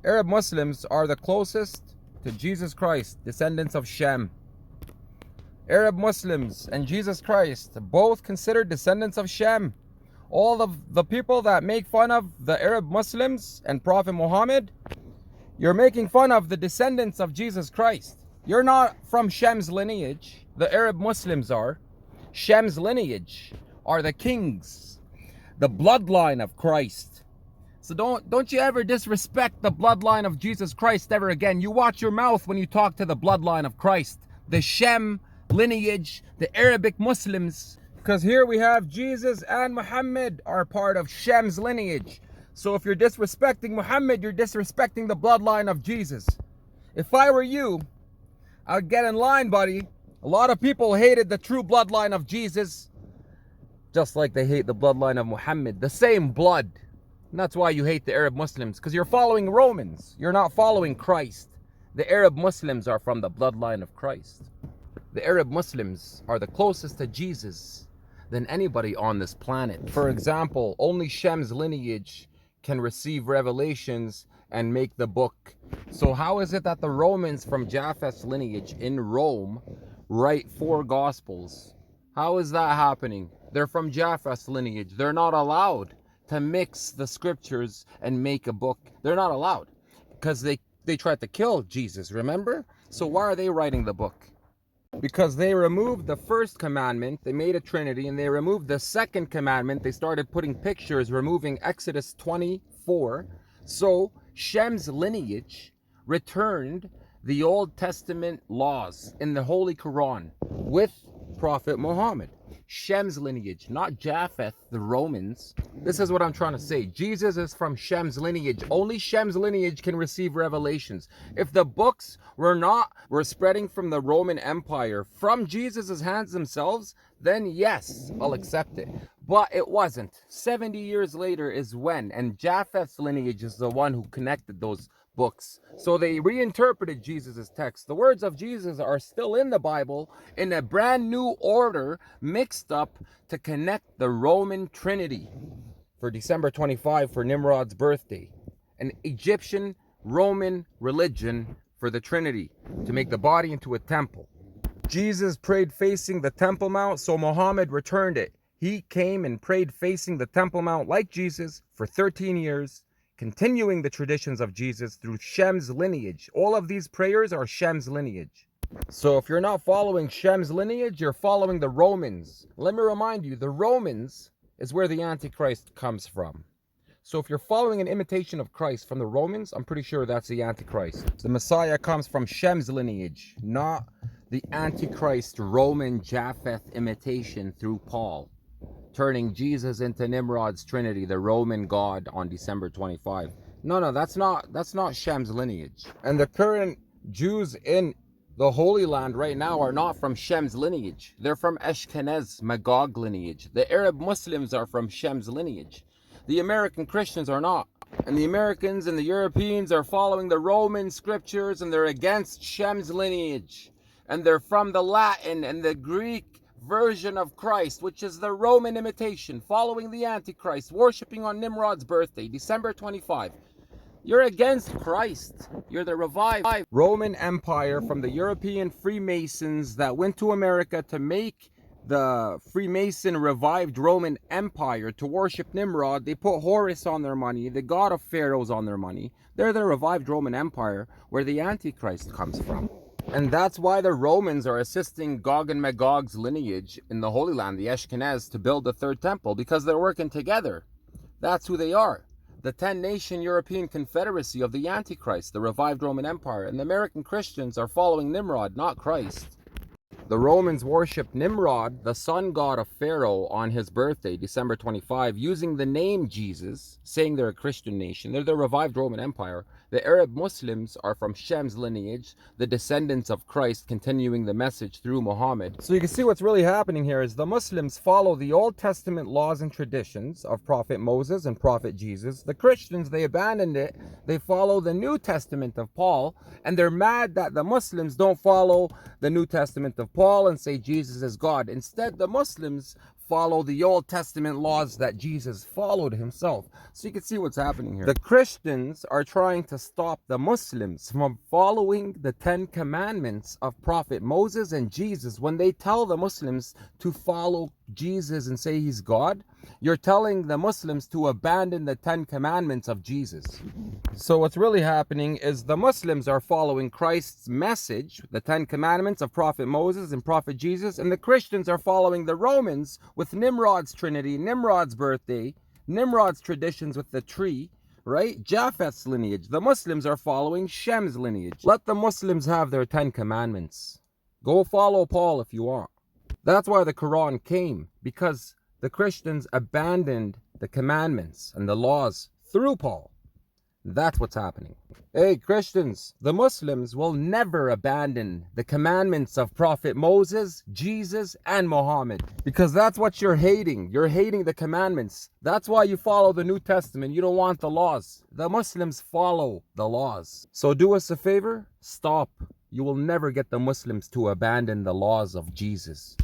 Arab Muslims are the closest to Jesus Christ, descendants of Shem. Arab Muslims and Jesus Christ, both considered descendants of Shem. All of the people that make fun of the Arab Muslims and Prophet Muhammad, you're making fun of the descendants of Jesus Christ. You're not from Shem's lineage. The Arab Muslims are. Shem's lineage are the kings, the bloodline of Christ. So don't you ever disrespect the bloodline of Jesus Christ ever again. You watch your mouth when you talk to the bloodline of Christ, the Shem lineage, the Arabic Muslims. Because here we have Jesus and Muhammad are part of Shem's lineage. So if you're disrespecting Muhammad, you're disrespecting the bloodline of Jesus. If I were you, I would get in line, buddy. A lot of people hated the true bloodline of Jesus, just like they hate the bloodline of Muhammad, the same blood. And that's why you hate the Arab Muslims, because you're following Romans. You're not following Christ. The Arab Muslims are from the bloodline of Christ. The Arab Muslims are the closest to Jesus than anybody on this planet. For example, only Shem's lineage can receive revelations and make the book. So how is it that the Romans from Japheth's lineage in Rome write 4 Gospels? How is that happening? They're from Japheth's lineage. They're not allowed to mix the scriptures and make a book. They're not allowed because they tried to kill Jesus, remember? So why are they writing the book? Because they removed the first commandment, they made a trinity, and they removed the second commandment. They started putting pictures, removing Exodus 24. So Shem's lineage returned the Old Testament laws in the Holy Quran with Prophet Muhammad. Shem's lineage, not Japheth, the Romans. This is what I'm trying to say. Jesus is from Shem's lineage. Only Shem's lineage can receive revelations. If the books were spreading from the Roman Empire, from Jesus' hands themselves, then yes, I'll accept it. But it wasn't. 70 years later is when, and Japheth's lineage is the one who connected those books. So they reinterpreted Jesus' text. The words of Jesus are still in the Bible in a brand new order, mixed up to connect the Roman Trinity for December 25 for Nimrod's birthday, an Egyptian Roman religion for the Trinity, to make the body into a temple. Jesus prayed facing the Temple Mount, so Muhammad returned it. He came and prayed facing the Temple Mount like Jesus for 13 years, continuing the traditions of Jesus through Shem's lineage. All of these prayers are Shem's lineage. So if you're not following Shem's lineage, you're following the Romans. Let me remind you, the Romans is where the Antichrist comes from. So if you're following an imitation of Christ from the Romans, I'm pretty sure that's the Antichrist. The Messiah comes from Shem's lineage, not the Antichrist Roman Japheth imitation through Paul, turning Jesus into Nimrod's Trinity, the Roman god, on December 25. No, that's not Shem's lineage. And the current Jews in the Holy Land right now are not from Shem's lineage. They're from Ashkenaz, Magog lineage. The Arab Muslims are from Shem's lineage. The American Christians are not. And the Americans and the Europeans are following the Roman scriptures, and they're against Shem's lineage. And they're from the Latin and the Greek version of Christ, which is the Roman imitation, following the Antichrist, worshiping on Nimrod's birthday, December 25. You're against Christ. You're the revived Roman Empire from the European Freemasons that went to America to make the Freemason revived Roman Empire to worship Nimrod. They put Horus on their money, the god of pharaohs on their money. They're the revived Roman Empire where the Antichrist comes from. And that's why the Romans are assisting Gog and Magog's lineage in the Holy Land, the Ashkenaz, to build the third temple, because they're working together. That's who they are. The 10-nation European Confederacy of the Antichrist, the revived Roman Empire. And the American Christians are following Nimrod, not Christ. The Romans worship Nimrod, the sun god of Pharaoh, on his birthday, December 25, using the name Jesus, saying they're a Christian nation. They're the revived Roman Empire. The Arab Muslims are from Shem's lineage, the descendants of Christ, continuing the message through Muhammad. So you can see what's really happening here is the Muslims follow the Old Testament laws and traditions of Prophet Moses and Prophet Jesus. The Christians, they abandoned it. They follow the New Testament of Paul, and they're mad that the Muslims don't follow the New Testament of Paul and say Jesus is God. Instead, the Muslims follow the Old Testament laws that Jesus followed himself. So you can see what's happening here. The Christians are trying to stop the Muslims from following the 10 commandments of Prophet Moses and Jesus. When they tell the Muslims to follow Jesus and say he's God, you're telling the Muslims to abandon the 10 commandments of Jesus. So what's really happening is the Muslims are following Christ's message, the 10 commandments of Prophet Moses and Prophet Jesus, and the Christians are following the Romans with Nimrod's trinity, Nimrod's birthday, Nimrod's traditions with the tree, right? Japheth's lineage. The Muslims are following Shem's lineage. Let the Muslims have their 10 commandments. Go follow Paul if you want. That's why the Quran came, because the Christians abandoned the commandments and the laws through Paul. That's what's happening. Hey Christians, the Muslims will never abandon the commandments of Prophet Moses, Jesus, and Muhammad. Because that's what you're hating. You're hating the commandments. That's why you follow the New Testament. You don't want the laws. The Muslims follow the laws. So do us a favor, stop. You will never get the Muslims to abandon the laws of Jesus.